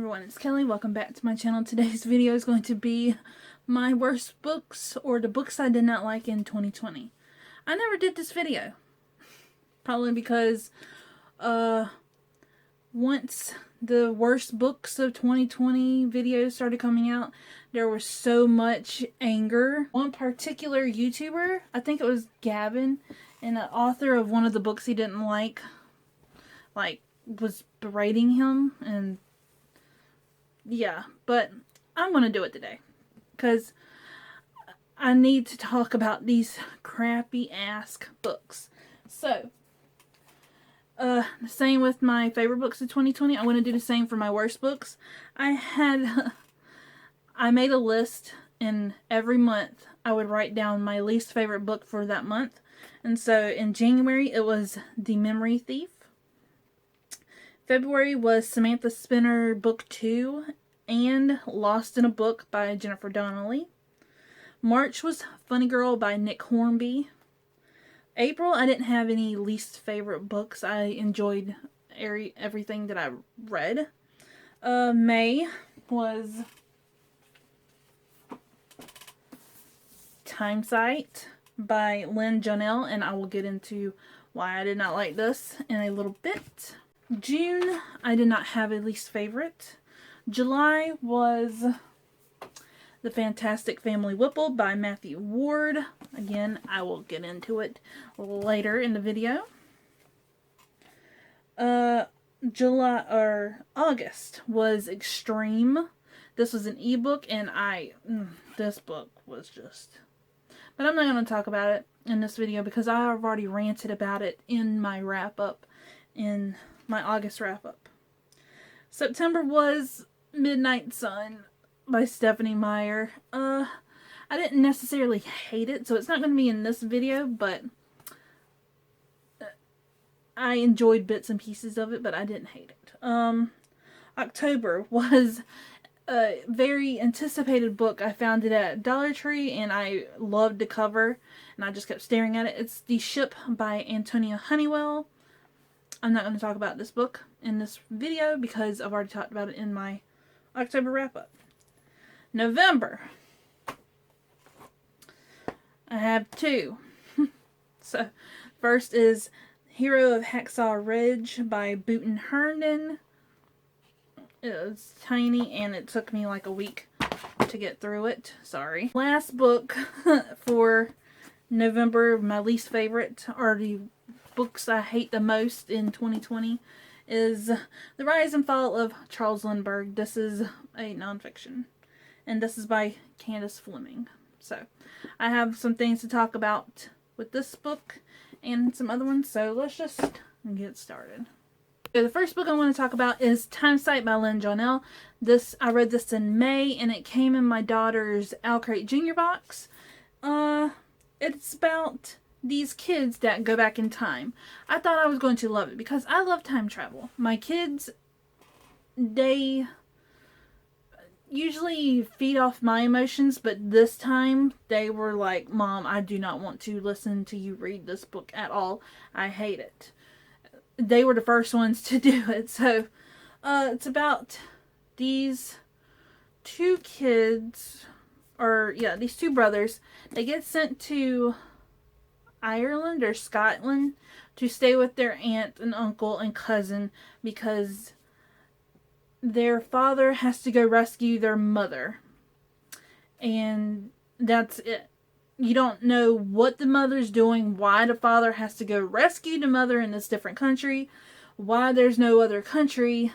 everyone, it's Kelly. Welcome back to my channel. Today's video is going to be my worst books, or the books I did not like in 2020. I never did this video. Probably because once the worst books of 2020 videos started coming out, there was so much anger. One particular YouTuber, I think it was Gavin, and an author of one of the books he didn't like was berating him, and yeah, but I'm gonna do it today because I need to talk about these crappy ass books. So the same with my favorite books of 2020. I want to do the same for my worst books. I made a list, and every month I would write down my least favorite book for that month. And so in January it was The Memory Thief. February was Samantha Spinner Book 2 and Lost in a Book by Jennifer Donnelly. March was Funny Girl by Nick Hornby. April, I didn't have any least favorite books. I enjoyed everything that I read. May was Time Sight by Lynn Jonell, and I will get into why I did not like this in a little bit. June, I did not have a least favorite. July was The Fantastic Family Whipple by Matthew Ward. Again, I will get into it later in the video. August was Extreme. This was an ebook, and this book was just... But I'm not going to talk about it in this video because I've already ranted about it in my wrap-up, in my August wrap-up. September was Midnight Sun by Stephanie Meyer. I didn't necessarily hate it, so it's not going to be in this video, but I enjoyed bits and pieces of it, but I didn't hate it. October was a very anticipated book. I found it at Dollar Tree, and I loved the cover, and I just kept staring at it. It's The Ship by Antonia Honeywell. I'm not going to talk about this book in this video because I've already talked about it in my October wrap-up. November, I have two. So, first is Hero of Hacksaw Ridge by Boonton Herndon. It was tiny, and it took me like a week to get through it. Sorry. Last book for November, my least favorite, are the books I hate the most in 2020, is The Rise and Fall of Charles Lindbergh. This is a nonfiction, and this is by Candace Fleming. So I have some things to talk about with this book and some other ones, so let's just get started. So the first book I want to talk about is Time Sight by Lynn Jonell. I read this in May, and it came in my daughter's Owl Crate Junior box. It's about these kids that go back in time. I thought I was going to love it because I love time travel. My kids, they usually feed off my emotions, but this time they were like, "Mom, I do not want to listen to you read this book at all. I hate it." They were the first ones to do it. So it's about these two kids, these two brothers. They get sent to Ireland or Scotland to stay with their aunt and uncle and cousin because their father has to go rescue their mother. And that's it. You don't know what the mother's doing, why the father has to go rescue the mother in this different country, why there's no other country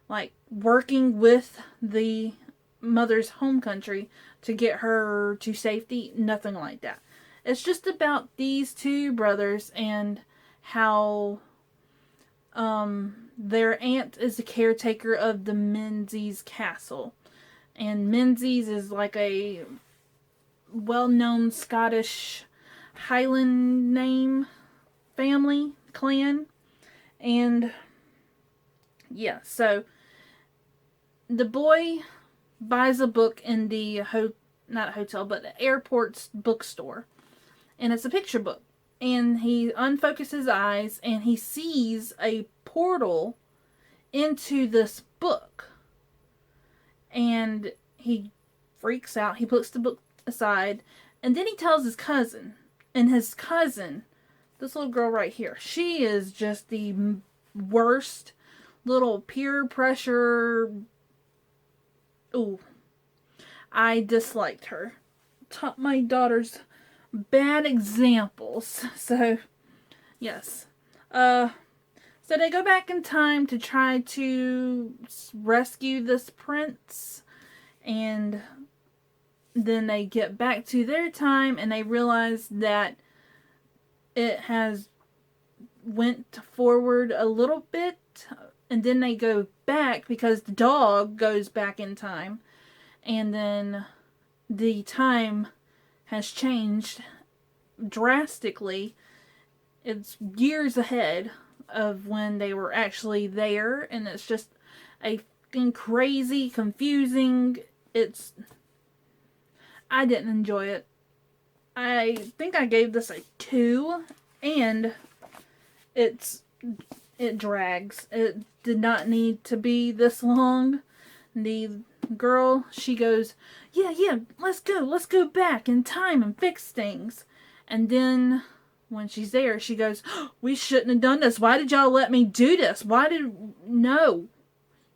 like working with the mother's home country to get her to safety. Nothing like that. It's just about these two brothers and how their aunt is the caretaker of the Menzies castle. And Menzies is like a well-known Scottish Highland name, family, clan. And yeah, so the boy buys a book in the the airport's bookstore. And it's a picture book. And he unfocuses his eyes, and he sees a portal into this book. And he freaks out. He puts the book aside. And then he tells his cousin. And his cousin, this little girl right here, she is just the worst little peer pressure. Ooh. I disliked her. Taught my daughters bad examples. So, yes. So they go back in time to try to rescue this prince. And then they get back to their time and they realize that it has went forward a little bit. And then they go back because the dog goes back in time. And then the time has changed drastically. It's years ahead of when they were actually there. And it's just a fucking crazy, confusing. I didn't enjoy it. I think I gave this a 2. And it drags. It did not need to be this long. The girl, she goes, yeah, let's go back in time and fix things. And then when she's there, she goes, we shouldn't have done this. Why did y'all let me do this? No,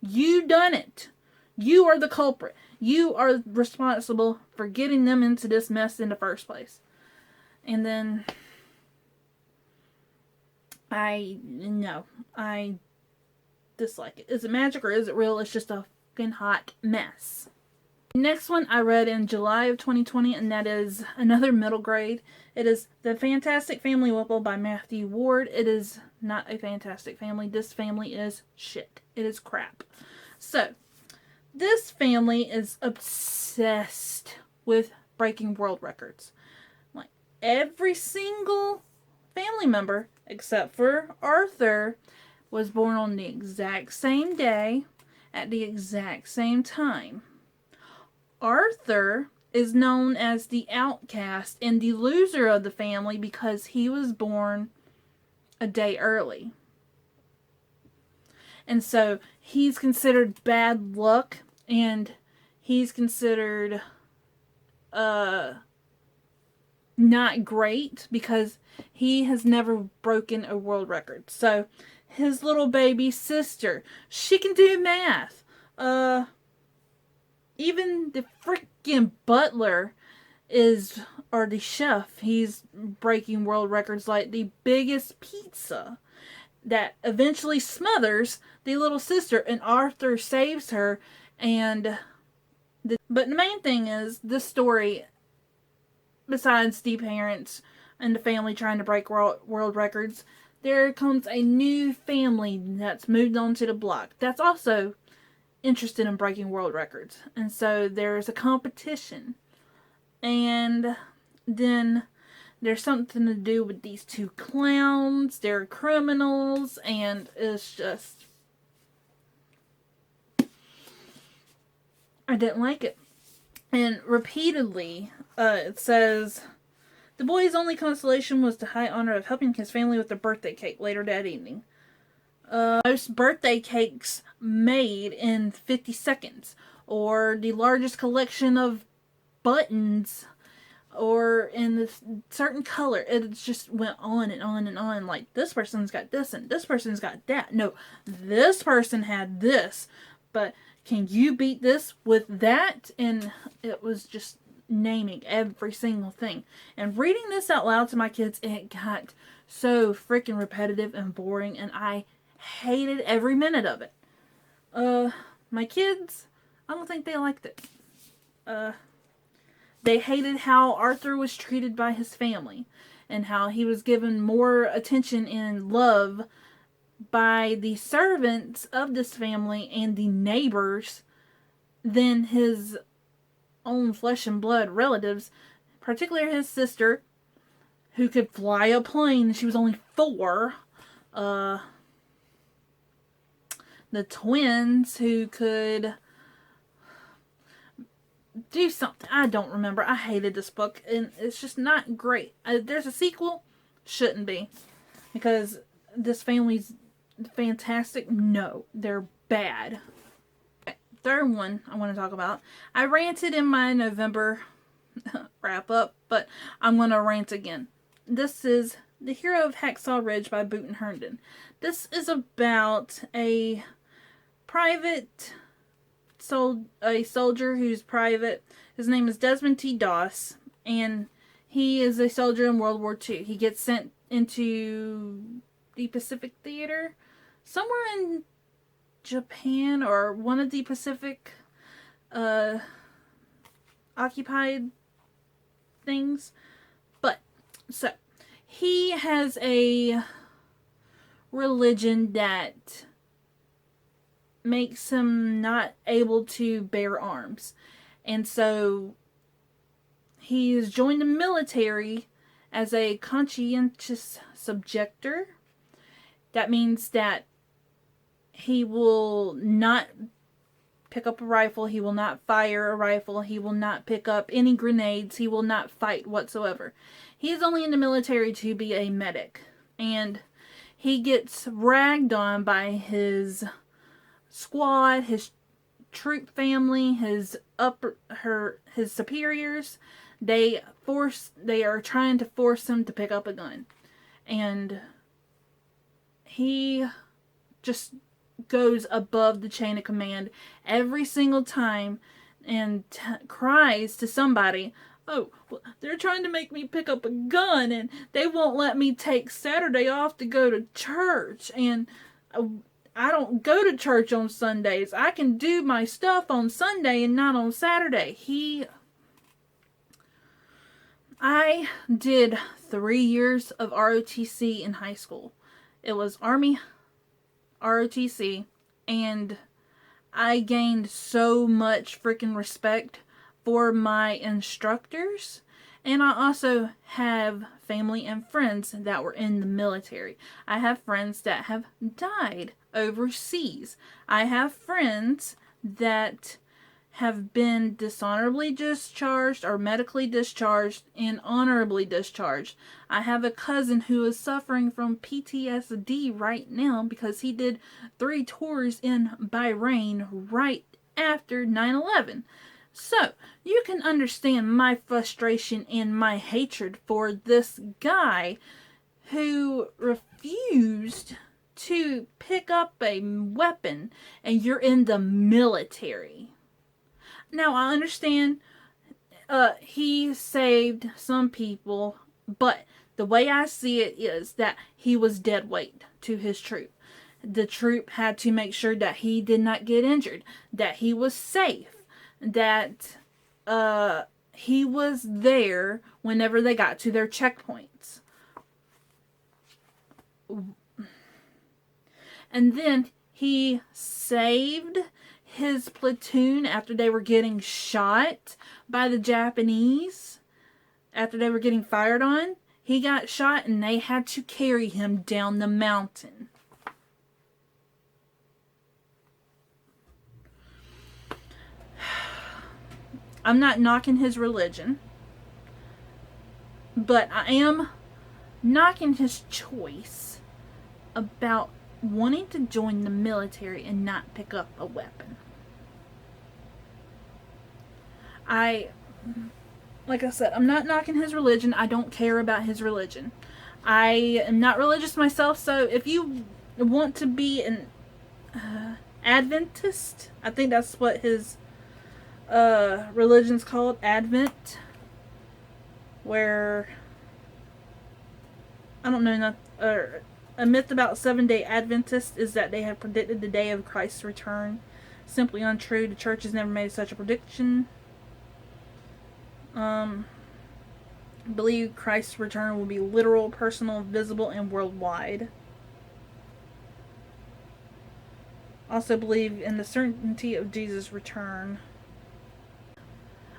you done it. You are the culprit. You are responsible for getting them into this mess in the first place. And then I dislike it. Is it magic or is it real? It's just a fucking hot mess. Next one I read in July of 2020, and that is another middle grade. It is The Fantastic Family Whipple by Matthew Ward. It is not a fantastic family. This family is shit. It is crap. So, this family is obsessed with breaking world records. Like, every single family member, except for Arthur, was born on the exact same day, at the exact same time. Arthur is known as the outcast and the loser of the family because he was born a day early. And so he's considered bad luck, and he's considered not great because he has never broken a world record. So his little baby sister, she can do math. Even the freaking butler or the chef, he's breaking world records, like the biggest pizza that eventually smothers the little sister, and Arthur saves her. But the main thing is, this story, besides the parents and the family trying to break world records, there comes a new family that's moved onto the block that's also interested in breaking world records. And so there's a competition. And then there's something to do with these two clowns. They're criminals, and it's just, I didn't like it. And repeatedly, it says, the boy's only consolation was the high honor of helping his family with their birthday cake later that evening. Most birthday cakes made in 50 seconds, or the largest collection of buttons, or in this certain color. It just went on and on and on. Like, this person's got this and this person's got that. No, this person had this, but can you beat this with that? And it was just naming every single thing. And reading this out loud to my kids, it got so freaking repetitive and boring, and I hated every minute of it. My kids, I don't think they liked it. They hated how Arthur was treated by his family, and how he was given more attention and love by the servants of this family and the neighbors than his own flesh and blood relatives, particularly his sister, who could fly a plane. She was only 4. The twins who could do something. I don't remember. I hated this book, and it's just not great. There's a sequel. Shouldn't be. Because this family's fantastic. No, they're bad. third one I want to talk about. I ranted in my November wrap up, but I'm going to rant again. This is The Hero of Hacksaw Ridge by Boot and Herndon. This is about a soldier who's private. His name is Desmond T. Doss, and he is a soldier in World War II. He gets sent into the Pacific Theater, somewhere in Japan or one of the Pacific occupied things. But, so, he has a religion that makes him not able to bear arms. And so, he has joined the military as a conscientious subjector. That means that he will not pick up a rifle. He will not fire a rifle. He will not pick up any grenades. He will not fight whatsoever. He is only in the military to be a medic. And he gets ragged on by his squad, his troop family, his superiors. They are trying to force him to pick up a gun. And he just goes above the chain of command every single time and cries to somebody, "Oh, well, they're trying to make me pick up a gun, and they won't let me take Saturday off to go to church, and I don't go to church on Sundays. I can do my stuff on Sunday and not on Saturday." I did 3 years of ROTC in high school. It was Army ROTC, and I gained so much freaking respect for my instructors. And I also have family and friends that were in the military. I have friends that have died overseas. I have friends that have been dishonorably discharged or medically discharged and honorably discharged. I have a cousin who is suffering from PTSD right now because he did 3 tours in Bahrain right after 9/11. So, you can understand my frustration and my hatred for this guy who refused to pick up a weapon, and you're in the military. Now, I understand he saved some people, but the way I see it is that he was dead weight to his troop. The troop had to make sure that he did not get injured, that he was safe, that he was there whenever they got to their checkpoints. And then he saved his platoon after they were getting shot by the Japanese. After they were getting fired on, he got shot and they had to carry him down the mountain. I'm not knocking his religion, but I am knocking his choice about wanting to join the military and not pick up a weapon. Like I said, I'm not knocking his religion. I don't care about his religion. I am not religious myself, so if you want to be an Adventist, I think that's what his religion's called, Advent, where, I don't know, a myth about Seventh-day Adventists is that they have predicted the day of Christ's return. Simply untrue. The church has never made such a prediction. Believe Christ's return will be literal, personal, visible, and worldwide. Also believe in the certainty of Jesus' return.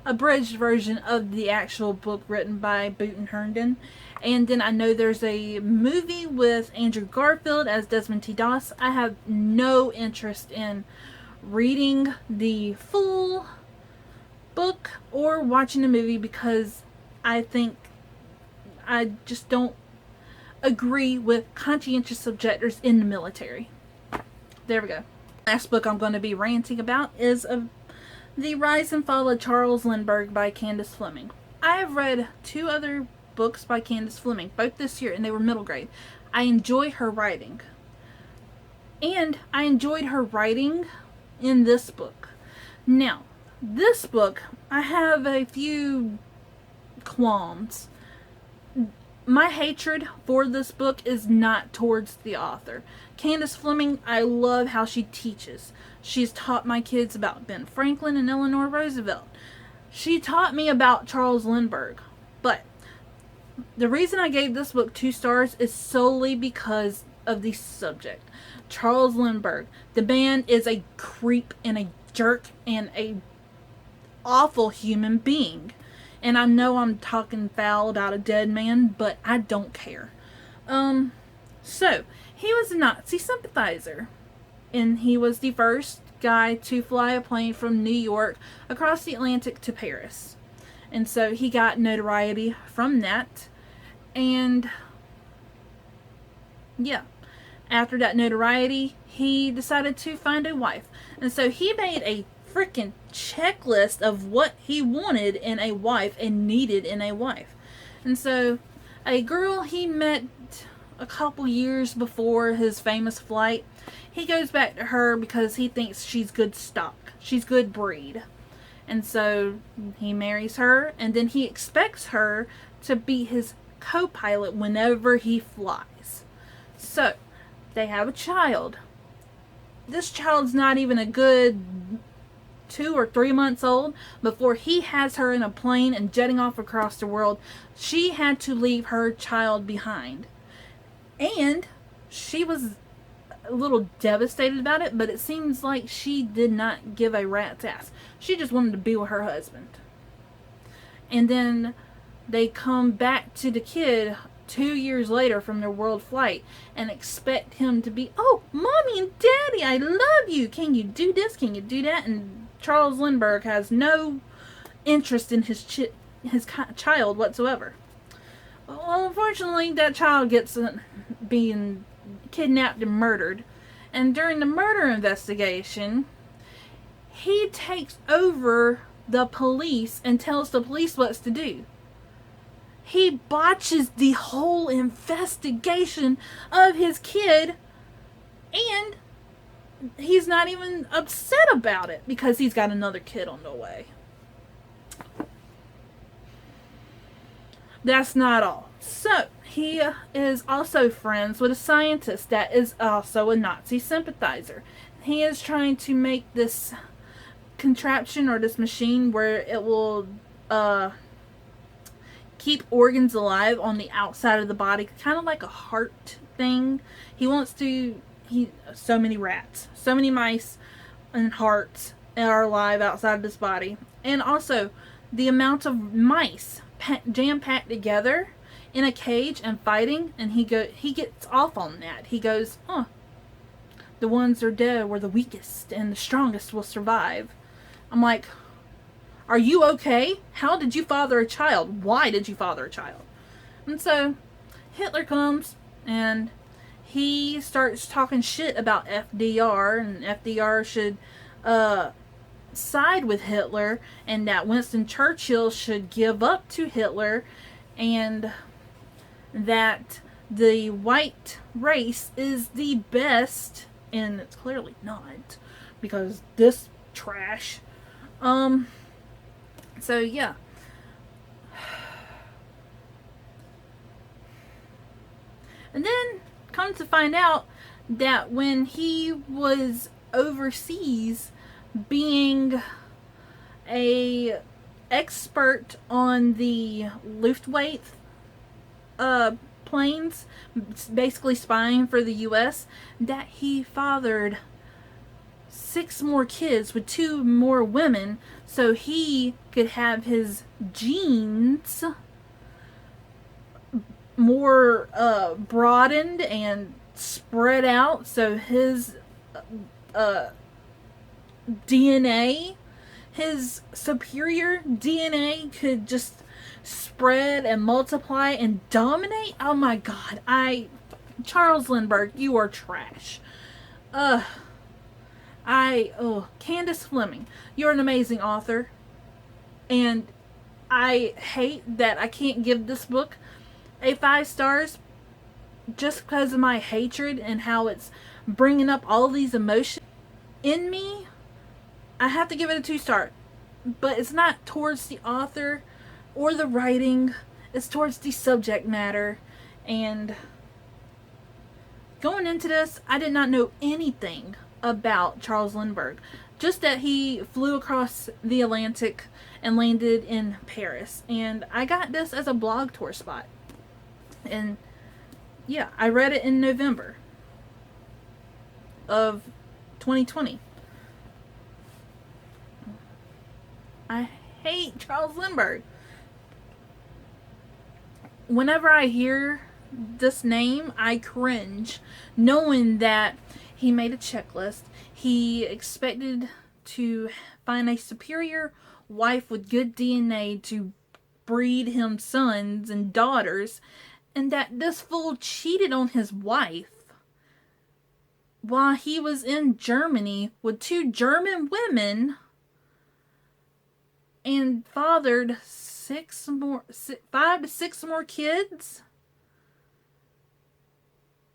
Abridged version of the actual book written by Boot and Herndon. And then I know there's a movie with Andrew Garfield as Desmond T. Doss. I have no interest in reading the full book or watching the movie because I just don't agree with conscientious objectors in the military. There we go. last book I'm going to be ranting about is The Rise and Fall of Charles Lindbergh by Candace Fleming. I have read 2 other books by Candace Fleming, both this year, and they were middle grade. I enjoy her writing. And I enjoyed her writing in this book. Now, this book, I have a few qualms. My hatred for this book is not towards the author. Candace Fleming, I love how she teaches. She's taught my kids about Ben Franklin and Eleanor Roosevelt. She taught me about Charles Lindbergh. But the reason I gave this book 2 stars is solely because of the subject. Charles Lindbergh. The man is a creep and a jerk and a awful human being. And I know I'm talking foul about a dead man, but I don't care. So, he was a Nazi sympathizer. And he was the first guy to fly a plane from New York across the Atlantic to Paris. And so he got notoriety from that. And yeah, after that notoriety, he decided to find a wife. And so he made a freaking checklist of what he wanted in a wife and needed in a wife. And so a girl he met a couple years before his famous flight, he goes back to her because he thinks she's good stock. She's good breed. And so he marries her, and then he expects her to be his co-pilot whenever he flies. So they have a child. This child's not even a good 2 or 3 months old before he has her in a plane and jetting off across the world. She had to leave her child behind. And she was a little devastated about it, but it seems like she did not give a rat's ass. She just wanted to be with her husband. And then they come back to the kid 2 years later from their world flight and expect him to be, oh, mommy and daddy, I love you. Can you do this? Can you do that? And Charles Lindbergh has no interest in his child whatsoever. Well, unfortunately, that child gets being kidnapped and murdered. And during the murder investigation, he takes over the police and tells the police what to do. He botches the whole investigation of his kid, and he's not even upset about it because he's got another kid on the way. That's not all. So, he is also friends with a scientist that is also a Nazi sympathizer. He is trying to make this contraption or this machine where it will keep organs alive on the outside of the body, kind of like a heart thing. He wants to, so many rats, so many mice and hearts are alive outside of this body. And also, the amount of mice jam-packed together in a cage and fighting, and he gets off on that. He goes, oh, the ones that are dead were the weakest, and the strongest will survive. I'm like, are you okay? How did you father a child? Why did you father a child? And so Hitler comes and he starts talking shit about FDR, and FDR should side with Hitler, and that Winston Churchill should give up to Hitler, and that the white race is the best, and it's clearly not, because this trash. So yeah. And then come to find out that when he was overseas being a expert on the Luftwaffe planes, basically spying for the US, that he fathered 6 more kids with 2 more women so he could have his genes more broadened and spread out, so his DNA, his superior DNA, could just spread and multiply and dominate. Oh my god, Charles Lindbergh, you are trash. Candace Fleming, you're an amazing author. And I hate that I can't give this book a 5 stars just because of my hatred and how it's bringing up all these emotions in me. I have to give it a 2 star. But it's not towards the author or the writing. It's towards the subject matter. And going into this, I did not know anything about Charles Lindbergh. Just that he flew across the Atlantic and landed in Paris. And I got this as a blog tour spot. And yeah, I read it in November of 2020. I hate Charles Lindbergh. Whenever I hear this name, I cringe, knowing that he made a checklist. He expected to find a superior wife with good DNA to breed him sons and daughters, and that this fool cheated on his wife while he was in Germany with 2 German women and fathered 5 to 6 more kids.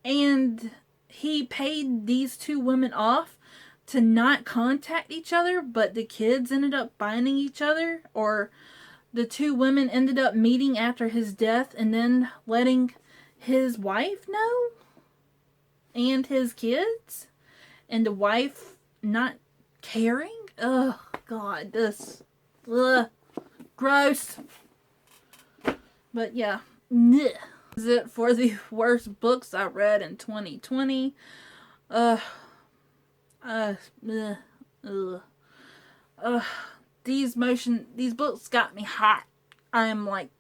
And he paid these 2 women off to not contact each other, but the kids ended up finding each other, or the 2 women ended up meeting after his death and then letting his wife know and his kids, and the wife not caring. Oh God, this gross. But yeah, this is it for the worst books I read in 2020. These books got me hot. I am like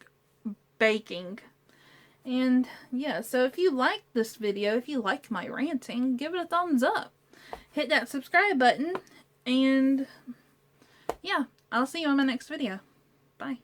baking. And yeah, so if you like this video, if you like my ranting, give it a thumbs up. Hit that subscribe button. And yeah, I'll see you on my next video. Bye.